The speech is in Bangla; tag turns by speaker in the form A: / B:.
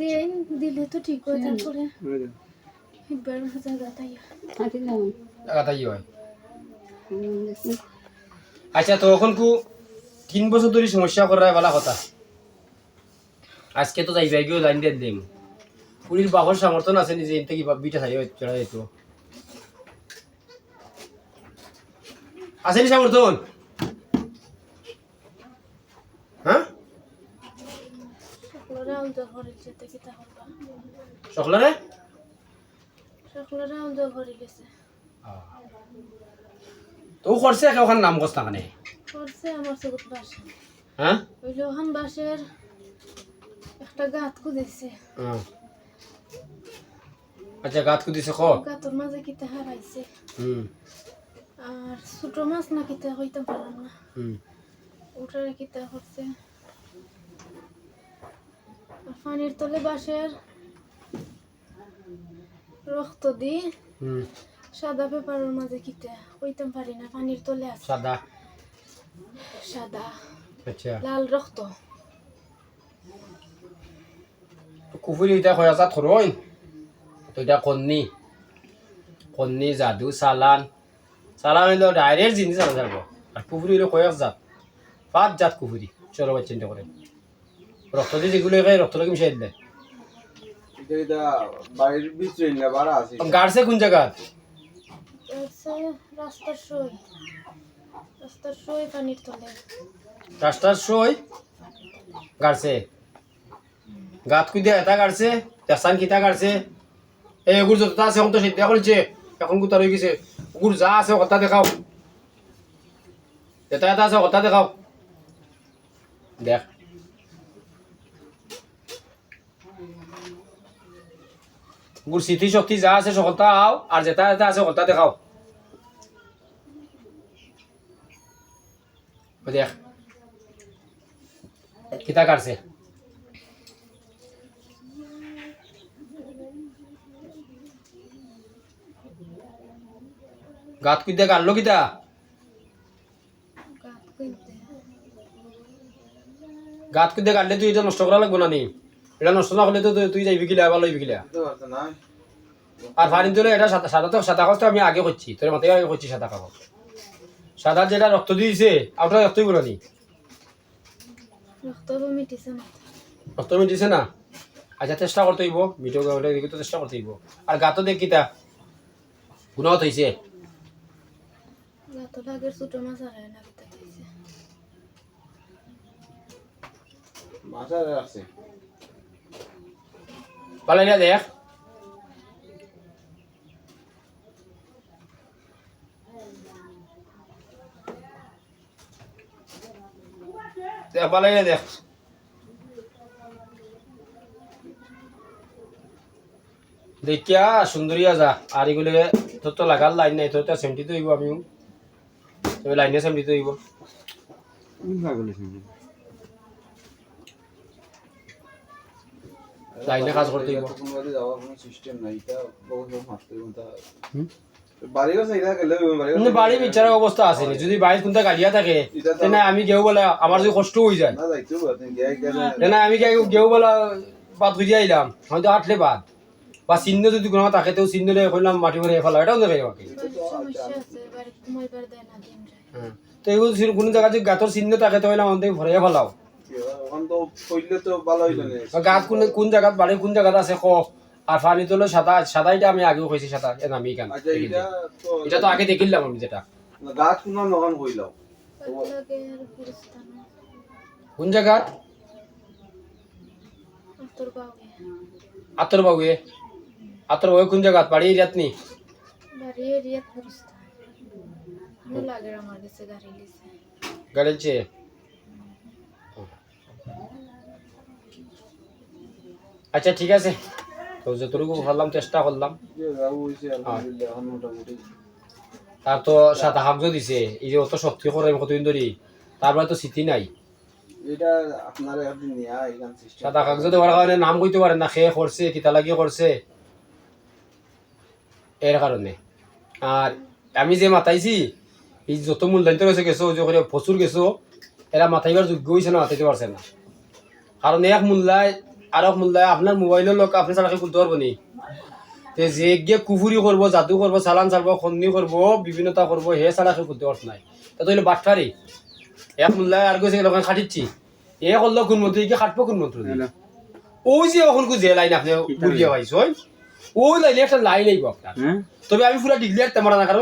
A: দেন দিলে তো ঠিক হয় তারপরে একবার জায়গা তাই
B: হয়। আচ্ছা তখন কু 3 বছর ধরে সমস্যা করার বলা কথা আজকে তো যাই যাই গিয়েও লাইন দিয়ে দিম পুলিশ বাহর সমর্থন আছে নিজে এনতে কি বিটা চাই চড়া যেত আসেনি সমর্থন হ্যাঁ
A: সকলরা উদ্যোগ করে যেতে কি তা হবে
B: সকলরে
A: সকলরা উদ্যোগ করে গেছে
B: তো করছে ওখান নাম কষ্ট না কানে
A: করছে আমার সবুজ বাসা
B: হ্যাঁ
A: ওই লোহান বাসের একটা গাত কুদিছে
B: আচ্ছা গাত কুদিছে খ
A: গাতর মাঝে কিতা হারাইছে
B: হুম
A: আর ছোট মাছ না কিতা হইতে পারলাম না
B: হুম
A: ওটারে কিতা করছে আর পানির তলে বাঁশের রক্ত দি
B: হুম
A: সাদা পেপারের মাঝে কিতা হইতে পারি না পানির তলে আছে
B: সাদা
A: সাদা
B: আচ্ছা
A: লাল রক্ত
B: কুফুরি এটা কয় আছে থরই তো এটা কন্নি জাদু সালান হইলো ডাইরেক্ট জিনিস আনা যাবো আর কুফুরি হইলো কয়েক জাত 5 জাত কুফুরি চলো চিন্তা করে রক্ত দিয়ে যেগুলো খাই রক্ত লাগে মিশাই দিলে
C: এটা বাড়ির ভিতরে না বাড়া আছে
B: গাড়ছে কোন জায়গা
A: রাস্তার সই পানির তলে
B: রাস্তার সই গাড়ছে গাত কুইদে এটা গাড়ছে তেসান কিতা গাড়ছে এই গুড় যত আছে এখন তো সিদ্ধা করেছে এখন গুতা রয়ে গেছে গুড় যা আছে কথা দেখাও এটা আছে কথা দেখাও দেখ গুড় স্মৃতি শক্তি যা আছে সকলটা আও আর যেটা আছে কথা দেখাও দেখ কিতা কাটছে গাত কুইদে কাটলো কিতা গাত কুইদে কাটলে তুই এটা নষ্ট করা লাগবো না নি এটা নষ্ট না হলে তো তুই যাইবি কিলা ভালো হইবি কিলা আর পানি তুলে এটা সাদা কাগজ তো আমি আগে করছি তোর মাথায় আগে করছি সাদা কাগজ সাদা যেটা রক্ত দিয়েছে আপনার রক্তই বলো নি রক্ত মিটিছে না আচ্ছা চেষ্টা করতে হইব মিটো গাওলে তো চেষ্টা করতে হইব আর গাতো দেখ কিতা গুণাও হইছে
A: গাতো আগের ছোট মাছ আর না কিতা খাইছে
C: মাথা আছে
B: পালাইলা দেখ দেখ পালাইলা দেখ দেখিয়া সুন্দরিয়া যা আর এগুলো তোর তো লাগার লাইন নাই তোর তো সেমটি তো হইব আমিও তবে লাইনে সেমটি তো হইব লাইনে কাজ করতে হইব
C: যাওয়ার কোনো সিস্টেম নাই এটা বহুত মারতে কোনটা বাড়ির কাছে এটা গেলে
B: কিন্তু বাড়ি বিচারের অবস্থা আছে নি যদি বাড়ি কোনটা গাড়িয়া থাকে তেনে আমি গেও বলে আমার যদি কষ্ট হয়ে যায়
C: না যাইতো আপনি গিয়ে
B: তেনে আমি গেও বলে বাদ খুঁজে আইলাম হয়তো আটলে বাদ বা চিহ্ন যদি কোনো থাকে তো চিহ্ন কইলাম মাটি ভরে ফেলা এটাও দেখে আমাকে
A: সমস্যা আছে বাড়ি ঘুমাইবার দেয় না দিন রাত
B: তো এগুলো কোনো জায়গা যদি গাতর চিহ্ন থাকে তো হইলাম আমাদের ভরে ফেলাও
C: এখন তো কইলে তো ভালো হইলো না
B: গাত কোন জায়গাত বাড়ি কোন জায়গাত আছে ক আর পানি তোলো সাদাইটা আমি আগেও কইছি সাদা আমি কেন এটা তো আগে দেখিলাম আমি যেটা
C: গাছ কোন নগন কইলাও
B: কোন জায়গাত আতর বাবুয়ে কোন জায়গাত বাড়ি এরিয়াত নি
A: বাড়ি এরিয়াত গুলিস্তান ভালো লাগে আমার কাছে গাড়ি লিছে
B: গাড়িছে আচ্ছা ঠিক আছে তো যতটুকু ভাবলাম চেষ্টা করলাম তার তো সাদা হাগজো দিছে এই যে অত শক্তি করে কতদিন ধরে তারপরে তো স্মৃতি নাই
C: এটা আপনার আপনি নিয়া এখান সিস্টেম
B: সাদা কাগজ দেওয়ার কারণে নাম কইতে পারেন না খেয়ে করছে কিতা লাগিয়ে করছে এর কারণে আর আমি যে মাতাইছি এই যত মূলধানিত রয়েছে গেছো যে করে প্রচুর গেছো এরা মাথাইবার যোগ্য হয়েছে না মাতাইতে পারছে না কারণ এক মূল্যায় আর এক মূল্যায় আপনার মোবাইলের লোক আপনি ছাড়া খুলতে পারবো নি তে যে গিয়ে কুফুরি করবো জাদু করবো চালান চালবো খন্দি করবো বিভিন্নতা করবো হে ছাড়া কেউ করতে পারছ নাই তা তো হইলে বাটফারি এক মূল্যায় আর গেছে লোক খাটিচ্ছি এ করলো কোন মন্ত্রী কি খাটবো কোন মন্ত্রী ওই যে এখন যে লাইন আপনি বুঝিয়ে পাইছো ওই লাইনে একটা লাইন আইব আপনার তবে আমি পুরা ডিক্লেয়ার তেমন না কারণ